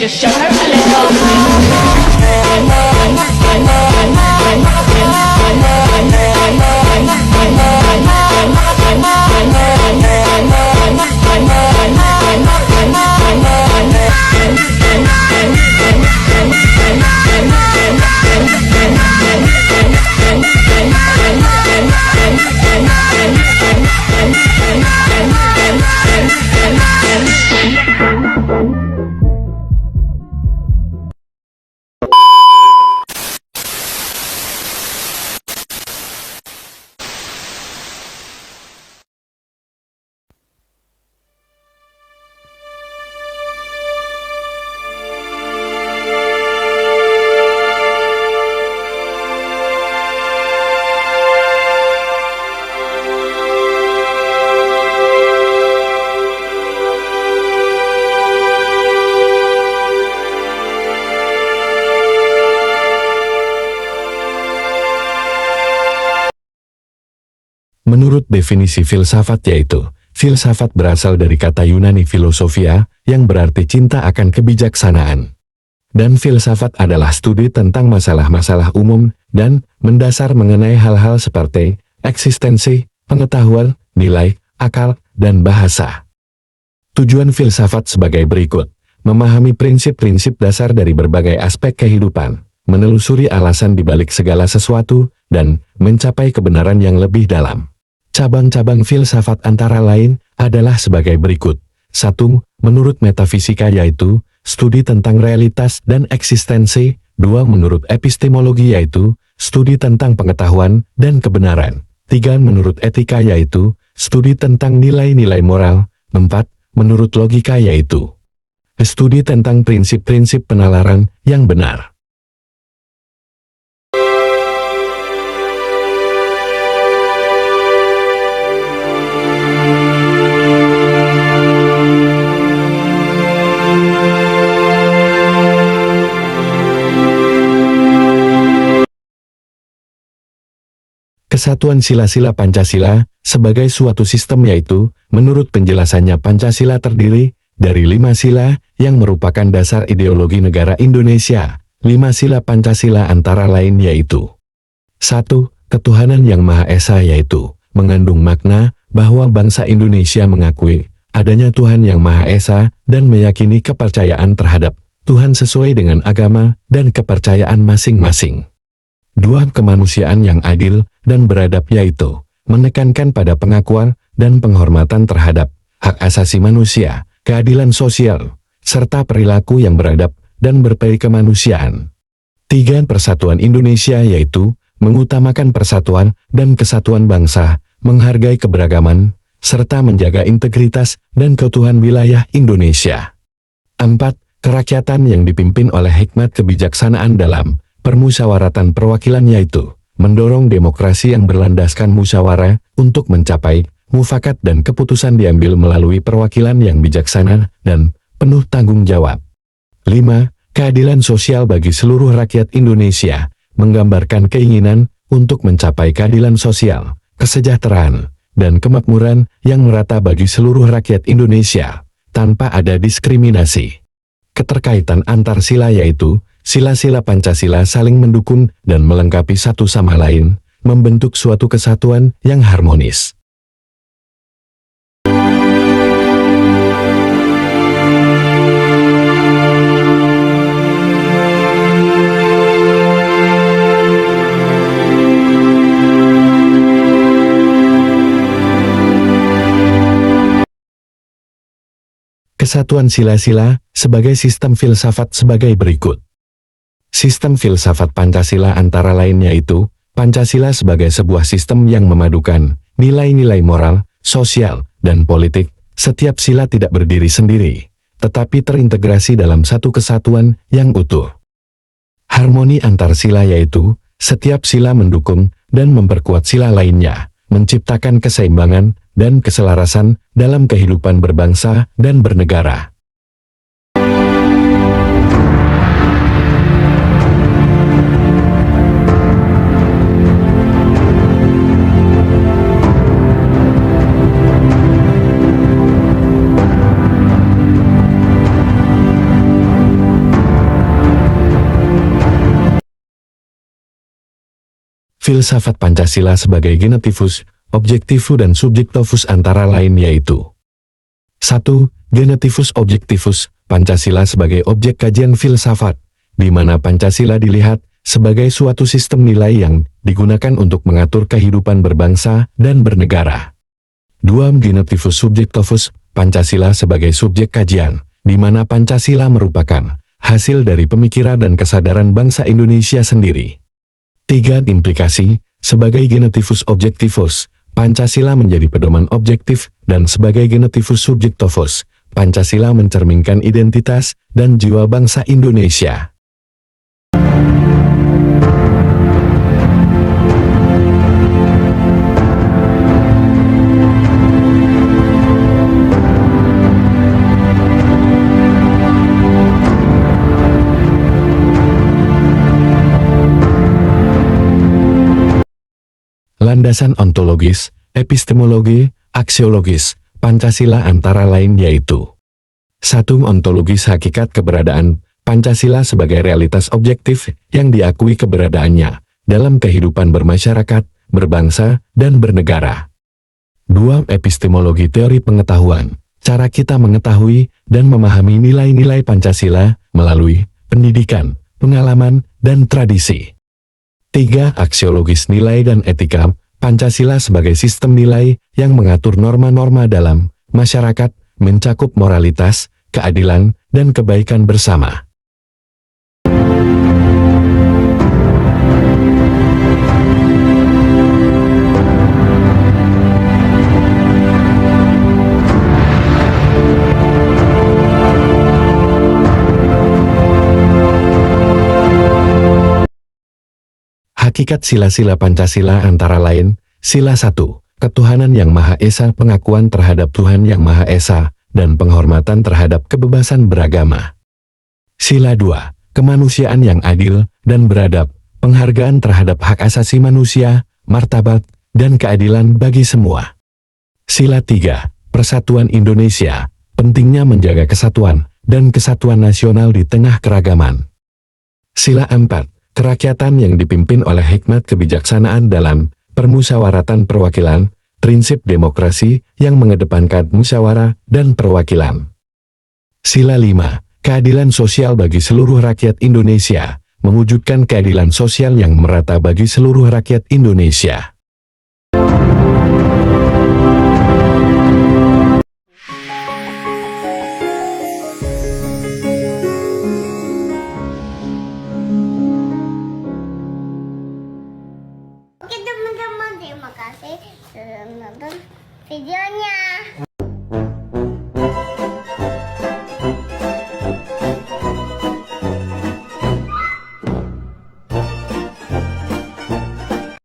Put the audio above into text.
just show her a little. Menurut definisi filsafat yaitu, filsafat berasal dari kata Yunani filosofia, yang berarti cinta akan kebijaksanaan. Dan filsafat adalah studi tentang masalah-masalah umum, dan mendasar mengenai hal-hal seperti eksistensi, pengetahuan, nilai, akal, dan bahasa. Tujuan filsafat sebagai berikut: memahami prinsip-prinsip dasar dari berbagai aspek kehidupan, menelusuri alasan di balik segala sesuatu, dan mencapai kebenaran yang lebih dalam. Cabang-cabang filsafat antara lain adalah sebagai berikut. 1. Menurut metafisika yaitu studi tentang realitas dan eksistensi. 2. Menurut epistemologi yaitu studi tentang pengetahuan dan kebenaran. 3. Menurut etika yaitu studi tentang nilai-nilai moral. 4. Menurut logika yaitu studi tentang prinsip-prinsip penalaran yang benar. Kesatuan sila-sila Pancasila sebagai suatu sistem yaitu, menurut penjelasannya Pancasila terdiri dari 5 sila yang merupakan dasar ideologi negara Indonesia. 5 sila Pancasila antara lain yaitu 1. Ketuhanan yang Maha Esa yaitu mengandung makna bahwa bangsa Indonesia mengakui adanya Tuhan yang Maha Esa dan meyakini kepercayaan terhadap Tuhan sesuai dengan agama dan kepercayaan masing-masing. 2. Kemanusiaan yang adil dan beradab yaitu menekankan pada pengakuan dan penghormatan terhadap hak asasi manusia, keadilan sosial, serta perilaku yang beradab dan berperi kemanusiaan. 3. Persatuan Indonesia yaitu mengutamakan persatuan dan kesatuan bangsa, menghargai keberagaman, serta menjaga integritas dan keutuhan wilayah Indonesia. 4. Kerakyatan yang dipimpin oleh hikmat kebijaksanaan dalam permusyawaratan perwakilan yaitu mendorong demokrasi yang berlandaskan musyawarah untuk mencapai mufakat dan keputusan diambil melalui perwakilan yang bijaksana dan penuh tanggung jawab. 5. Keadilan sosial bagi seluruh rakyat Indonesia, menggambarkan keinginan untuk mencapai keadilan sosial, kesejahteraan, dan kemakmuran yang merata bagi seluruh rakyat Indonesia, tanpa ada diskriminasi. Keterkaitan antar sila yaitu sila-sila Pancasila saling mendukung dan melengkapi satu sama lain, membentuk suatu kesatuan yang harmonis. Kesatuan sila-sila sebagai sistem filsafat sebagai berikut. Sistem filsafat Pancasila antara lain yaitu Pancasila sebagai sebuah sistem yang memadukan nilai-nilai moral, sosial, dan politik. Setiap sila tidak berdiri sendiri, tetapi terintegrasi dalam satu kesatuan yang utuh. Harmoni antar sila yaitu setiap sila mendukung dan memperkuat sila lainnya, menciptakan keseimbangan dan keselarasan dalam kehidupan berbangsa dan bernegara. Filsafat Pancasila sebagai genetivus, objektivus dan subjektivus antara lain yaitu 1. Genetivus objektivus, Pancasila sebagai objek kajian filsafat, di mana Pancasila dilihat sebagai suatu sistem nilai yang digunakan untuk mengatur kehidupan berbangsa dan bernegara. 2. Genetivus subjektivus, Pancasila sebagai subjek kajian, di mana Pancasila merupakan hasil dari pemikiran dan kesadaran bangsa Indonesia sendiri. 3. Implikasi, sebagai genetivus objektivus, Pancasila menjadi pedoman objektif, dan sebagai genetivus subjektivus, Pancasila mencerminkan identitas dan jiwa bangsa Indonesia. Landasan ontologis, epistemologi, aksiologis, Pancasila antara lain yaitu 1. Ontologis hakikat keberadaan, Pancasila sebagai realitas objektif yang diakui keberadaannya dalam kehidupan bermasyarakat, berbangsa, dan bernegara. 2. Epistemologi teori pengetahuan, cara kita mengetahui dan memahami nilai-nilai Pancasila melalui pendidikan, pengalaman, dan tradisi. 3. Aksiologis nilai dan etika, Pancasila sebagai sistem nilai yang mengatur norma-norma dalam masyarakat, mencakup moralitas, keadilan, dan kebaikan bersama. Hakikat sila-sila Pancasila antara lain, Sila 1, Ketuhanan yang Maha Esa, pengakuan terhadap Tuhan yang Maha Esa, dan penghormatan terhadap kebebasan beragama. Sila 2, Kemanusiaan yang adil dan beradab, penghargaan terhadap hak asasi manusia, martabat, dan keadilan bagi semua. Sila 3, Persatuan Indonesia, pentingnya menjaga kesatuan dan kesatuan nasional di tengah keragaman. Sila 4, Kerakyatan yang dipimpin oleh hikmat kebijaksanaan dalam permusyawaratan perwakilan, prinsip demokrasi yang mengedepankan musyawarah dan perwakilan. Sila 5, Keadilan sosial bagi seluruh rakyat Indonesia, mewujudkan keadilan sosial yang merata bagi seluruh rakyat Indonesia.